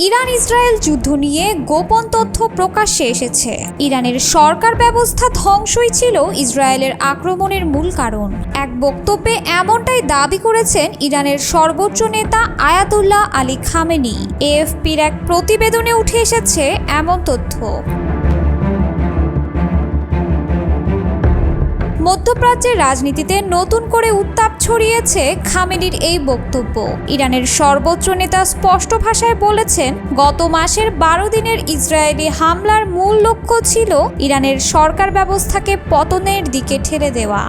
Iran Israel যুদ্ধ নিয়ে গোপন তথ্য প্রকাশ্যে এসেছে। ইরানের সরকার ব্যবস্থা ধ্বংসই ছিল ইসরায়েলের আক্রমণের মূল কারণ। এক বক্তব্যে এমনটাই দাবি করেছেন ইরানের সর্বোচ্চ নেতা আয়াতুল্লাহ আলী খামেনি। এএফপির এক প্রতিবেদনে উঠে এসেছে এমন তথ্য। মধ্যপ্রাচ্যের রাজনীতিতে নতুন করে উত্তাপ ছড়িয়েছে খামেনির এই বক্তব্য। ইরানের সর্বোচ্চ নেতা স্পষ্ট ভাষায় বলেছেন, গত মাসের 12 দিনের ইসরায়েলি হামলার মূল লক্ষ্য ছিল ইরানের সরকার ব্যবস্থাকে পতনের দিকে ঠেলে দেওয়া।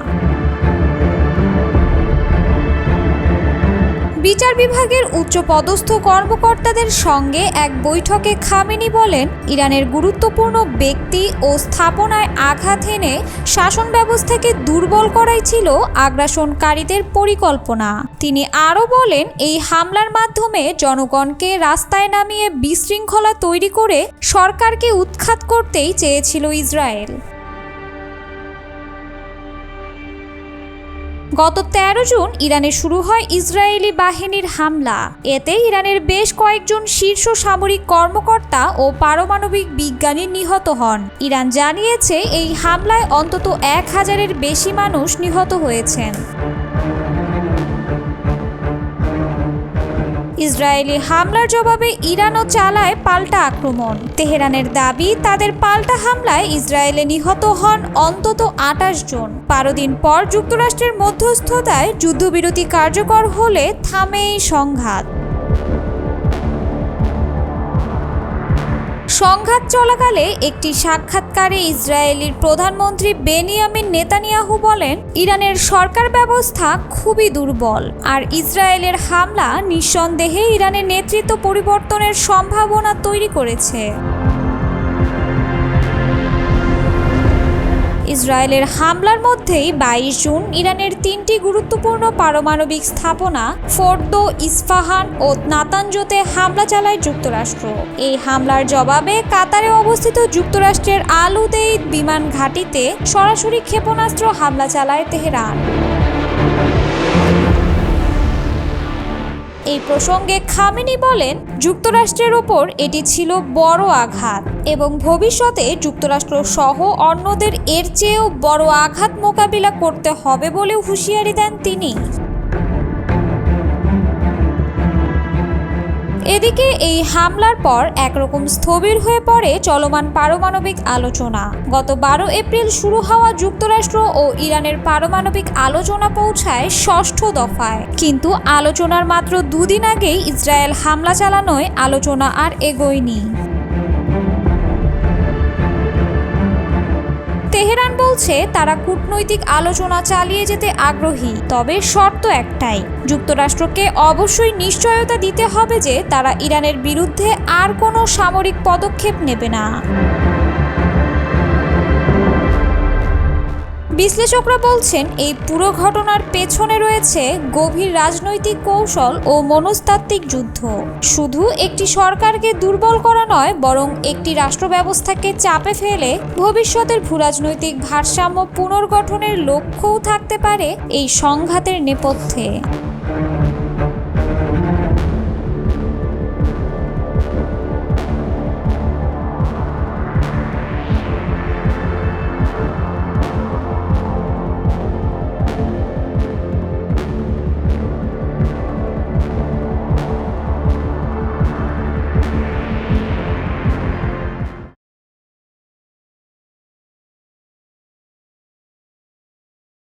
বিচার বিভাগের উচ্চপদস্থ কর্মকর্তাদের সঙ্গে এক বৈঠকে খামেনি বলেন, ইরানের গুরুত্বপূর্ণ ব্যক্তি ও স্থাপনায় আঘাত এনে শাসন ব্যবস্থাকে দুর্বল করাই ছিল আগ্রাসনকারীদের পরিকল্পনা। তিনি আরও বলেন, এই হামলার মাধ্যমে জনগণকে রাস্তায় নামিয়ে বিশৃঙ্খলা তৈরি করে সরকারকে উৎখাত করতেই চেয়েছিল ইসরায়েল। গত 13 জুন ইরানে শুরু হয় ইসরায়েলি বাহিনীর হামলা। এতে ইরানের বেশ কয়েকজন শীর্ষ সামরিক কর্মকর্তা ও পারমাণবিক বিজ্ঞানী নিহত হন। ইরান জানিয়েছে, এই হামলায় অন্তত 1000-এর বেশি মানুষ নিহত হয়েছেন। ইসরায়েলি হামলার জবাবে ইরানও চালায় পাল্টা আক্রমণ। তেহরানের দাবি, তাদের পাল্টা হামলায় ইসরায়েলে নিহত হন অন্তত 28 জন। 12 দিন পর যুক্তরাষ্ট্রের মধ্যস্থতায় যুদ্ধবিরতি কার্যকর হলে থামে এই সংঘাত। সংঘাত চলাকালে একটি সাক্ষাৎকারে ইসরায়েলের প্রধানমন্ত্রী বেনিয়ামিন নেতানিয়াহু বলেন, ইরানের সরকার ব্যবস্থা খুবই দুর্বল, আর ইসরায়েলের হামলা নিঃসন্দেহে ইরানের নেতৃত্ব পরিবর্তনের সম্ভাবনা তৈরি করেছে। ইসরায়েলের হামলার মধ্যেই 22 জুন ইরানের 3টি গুরুত্বপূর্ণ পারমাণবিক স্থাপনা ফোর্দো, ইস্পাহান ও নাতানজতে হামলা চালায় যুক্তরাষ্ট্র। এই হামলার জবাবে কাতারে অবস্থিত যুক্তরাষ্ট্রের আল উদেইদ বিমান ঘাঁটিতে সরাসরি ক্ষেপণাস্ত্র হামলা চালায় তেহরান। এই প্রসঙ্গে খামেনি বলেন, যুক্তরাষ্ট্রের ওপর এটি ছিল বড় আঘাত এবং ভবিষ্যতে যুক্তরাষ্ট্র সহ অন্যদের এর চেয়েও বড় আঘাত মোকাবিলা করতে হবে বলে হুঁশিয়ারি দেন তিনি। এদিকে এই হামলার পর একরকম স্থবির হয়ে পড়ে চলমান পারমাণবিক আলোচনা। গত 12 এপ্রিল শুরু হওয়া যুক্তরাষ্ট্র ও ইরানের পারমাণবিক আলোচনা পৌঁছায় 6ষ্ঠ দফায়, কিন্তু আলোচনার মাত্র 2 দিন আগেই ইসরায়েল হামলা চালানোয় আলোচনা আর এগোয়নি। তেহরান বলছে, তারা কূটনৈতিক আলোচনা চালিয়ে যেতে আগ্রহী, তবে শর্ত একটাই, যুক্তরাষ্ট্রকে অবশ্যই নিশ্চয়তা দিতে হবে যে তারা ইরানের বিরুদ্ধে আর কোনো সামরিক পদক্ষেপ নেবে না। বিশ্লেষকরা বলছেন, এই পুরো ঘটনার পেছনে রয়েছে গভীর রাজনৈতিক কৌশল ও মনস্তাত্ত্বিক যুদ্ধ। শুধু একটি সরকারকে দুর্বল করা নয়, বরং একটি রাষ্ট্র ব্যবস্থাকে চাপে ফেলে ভবিষ্যতের ভূরাজনৈতিক ভারসাম্য পুনর্গঠনের লক্ষ্যও থাকতে পারে এই সংঘাতের নেপথ্যে।